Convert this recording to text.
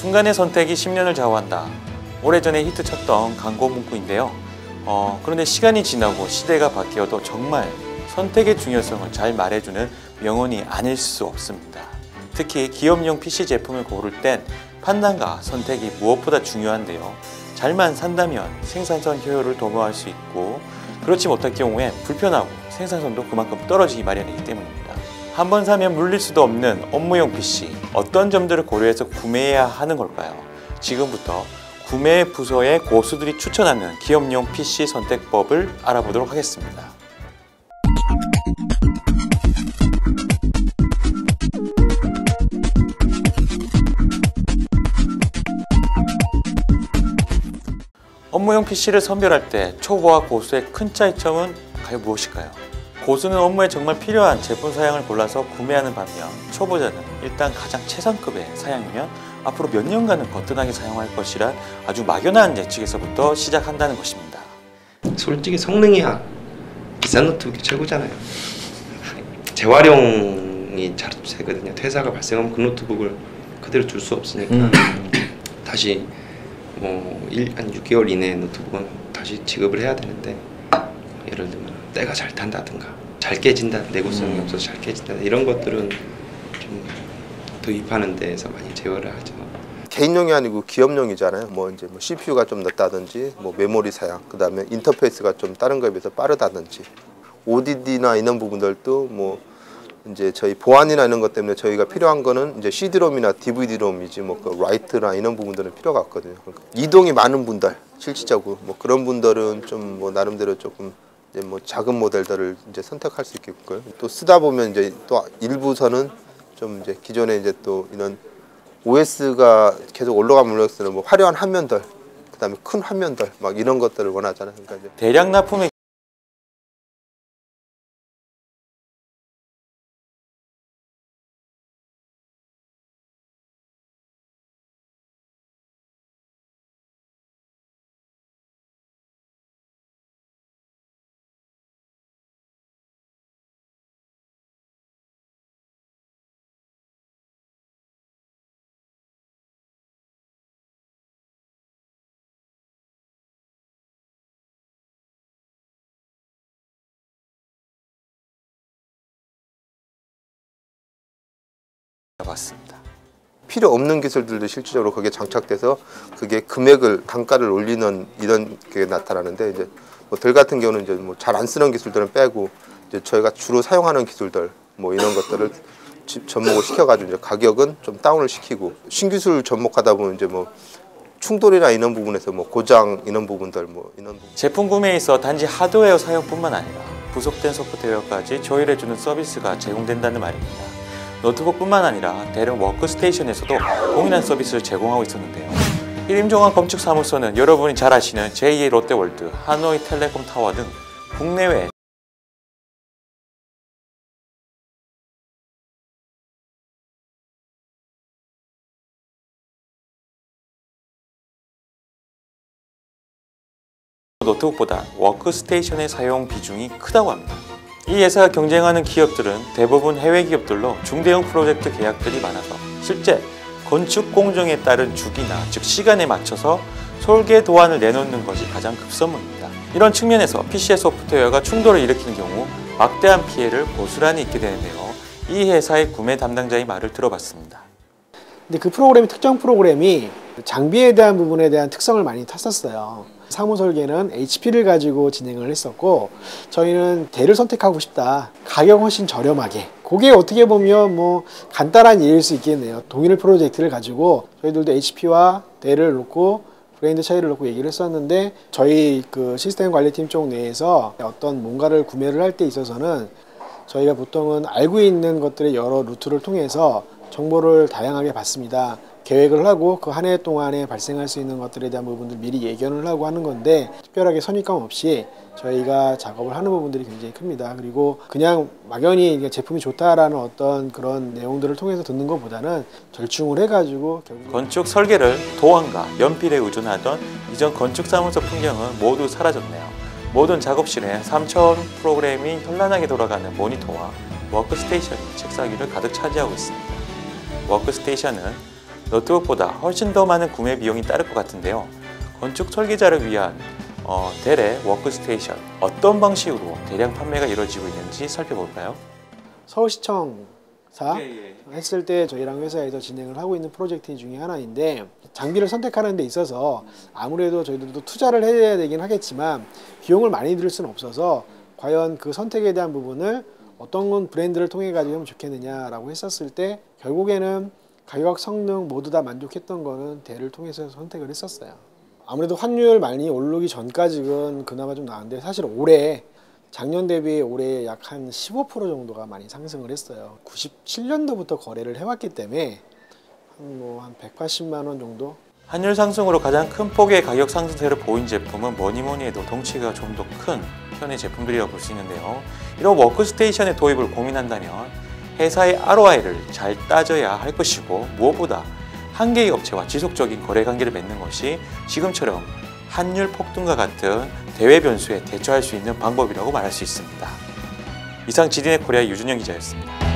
순간의 선택이 10년을 좌우한다. 오래전에 히트쳤던 광고 문구인데요. 그런데 시간이 지나고 시대가 바뀌어도 정말 선택의 중요성을 잘 말해주는 명언이 아닐 수 없습니다. 특히 기업용 PC 제품을 고를 땐 판단과 선택이 무엇보다 중요한데요. 잘만 산다면 생산성 효율을 도모할 수 있고, 그렇지 못할 경우에 불편하고 생산성도 그만큼 떨어지기 마련이기 때문입니다. 한번 사면 물릴 수도 없는 업무용 PC, 어떤 점들을 고려해서 구매해야 하는 걸까요? 지금부터 구매 부서의 고수들이 추천하는 기업용 PC 선택법을 알아보도록 하겠습니다. 업무용 PC를 선별할 때 초보와 고수의 큰 차이점은 과연 무엇일까요? 고수는 업무에 정말 필요한 제품 사양을 골라서 구매하는 반면, 초보자는 일단 가장 최상급의 사양이면 앞으로 몇 년간은 거뜬하게 사용할 것이란 아주 막연한 예측에서부터 시작한다는 것입니다. 솔직히 성능이야 비싼 노트북이 최고잖아요. 재활용이 잘 되거든요. 퇴사가 발생하면 그 노트북을 그대로 줄 수 없으니까 다시 한 6개월 이내의 노트북은 다시 지급을 해야 되는데, 예를 들면 때가 잘 탄다든가 잘 깨진다, 내구성이 없어서 잘 깨진다, 이런 것들은 좀 도입하는 데에서 많이 제어를 하죠. 개인용이 아니고 기업용이잖아요. 이제 CPU가 좀 낮다든지, 메모리 사양, 그 다음에 인터페이스가 좀 다른 거에 비해서 빠르다든지, ODD나 이런 부분들도 이제 저희 보안이나 이런 것 때문에 저희가 필요한 거는 이제 CD롬이나 DVD롬이지 그 라이트나 이런 부분들은 필요가 없거든요. 그러니까 이동이 많은 분들, 실질적으로 그런 분들은 좀 나름대로 조금 이제 작은 모델들을 이제 선택할 수 있겠고요. 또 쓰다 보면 이제 또 일부서는 좀 이제 기존에 이제 또 이런 OS가 계속 올라가면 화려한 화면들, 그다음에 큰 화면들 이런 것들을 원하잖아요. 그러니까 이제 대량 납품의 봤습니다. 필요 없는 기술들도 실질적으로 거기에 장착돼서 그게 단가를 올리는 이런 게 나타나는데, 이제 델 같은 경우는 이제 잘 안 쓰는 기술들은 빼고 이제 저희가 주로 사용하는 기술들 이런 것들을 접목을 시켜가지고 이제 가격은 좀 다운을 시키고, 신기술 접목하다 보면 이제 충돌이나 이런 부분에서 고장 이런 부분들 제품 구매에 있어 단지 하드웨어 사용뿐만 아니라 부속된 소프트웨어까지 조율해주는 서비스가 제공된다는 말입니다. 노트북뿐만 아니라 대형 워크스테이션에서도 동일한 서비스를 제공하고 있었는데요. 1인종합 건축사무소는 여러분이 잘 아시는 제2의 롯데월드, 하노이 텔레콤 타워 등 국내외 노트북보다 워크스테이션의 사용 비중이 크다고 합니다. 이 회사가 경쟁하는 기업들은 대부분 해외 기업들로 중대형 프로젝트 계약들이 많아서 실제 건축 공정에 따른 주기나 즉 시간에 맞춰서 설계 도안을 내놓는 것이 가장 급선무입니다. 이런 측면에서 PC의 소프트웨어가 충돌을 일으키는 경우 막대한 피해를 고스란히 입게 되는데요. 이 회사의 구매 담당자의 말을 들어봤습니다. 근데 그 특정 프로그램이 장비에 대한 부분에 대한 특성을 많이 탔었어요. 사무 설계는 HP를 가지고 진행을 했었고, 저희는 델을 선택하고 싶다, 가격 훨씬 저렴하게. 그게 어떻게 보면 간단한 예일 수 있겠네요. 동일 프로젝트를 가지고 저희들도 HP와 델을 놓고 브랜드 차이를 놓고 얘기를 했었는데, 저희 그 시스템 관리팀 쪽 내에서 어떤 뭔가를 구매를 할 때 있어서는 저희가 보통은 알고 있는 것들의 여러 루트를 통해서 정보를 다양하게 받습니다. 계획을 하고 그 한 해 동안에 발생할 수 있는 것들에 대한 부분들 미리 예견을 하고 하는 건데, 특별하게 선입감 없이 저희가 작업을 하는 부분들이 굉장히 큽니다. 그리고 그냥 막연히 제품이 좋다라는 어떤 그런 내용들을 통해서 듣는 것보다는 절충을 해가지고 건축 설계를 도안과 연필에 의존하던 이전 건축사무소 풍경은 모두 사라졌네요. 모든 작업실에 3000 프로그램이 현란하게 돌아가는 모니터와 워크스테이션이 책상 위를 가득 차지하고 있습니다. 워크스테이션은 노트북보다 훨씬 더 많은 구매 비용이 따를 것 같은데요. 건축 설계자를 위한 델의 워크스테이션 어떤 방식으로 대량 판매가 이루어지고 있는지 살펴볼까요? 서울시청사 했을 때 저희랑 회사에서 진행을 하고 있는 프로젝트 중에 하나인데 장비를 선택하는 데 있어서 아무래도 저희들도 투자를 해야 되긴 하겠지만 비용을 많이 들일 수는 없어서 과연 그 선택에 대한 부분을 어떤 브랜드를 통해 가지고 하면 좋겠느냐라고 했었을 때 결국에는 가격, 성능 모두 다 만족했던 거는 델을 통해서 선택을 했었어요. 아무래도 환율 많이 오르기 전까지는 그나마 좀 나은데 사실 올해 작년 대비 올해 약 한 15% 정도가 많이 상승을 했어요. 97년도부터 거래를 해왔기 때문에 한 180만 원 정도? 환율 상승으로 가장 큰 폭의 가격 상승세를 보인 제품은 뭐니뭐니 해도 덩치가 좀 더 큰 편의 제품들이라고 볼 수 있는데요. 이런 워크스테이션의 도입을 고민한다면 회사의 ROI를 잘 따져야 할 것이고 무엇보다 한 개의 업체와 지속적인 거래 관계를 맺는 것이 지금처럼 환율 폭등과 같은 대외 변수에 대처할 수 있는 방법이라고 말할 수 있습니다. 이상 GDNet 코리아 유준영 기자였습니다.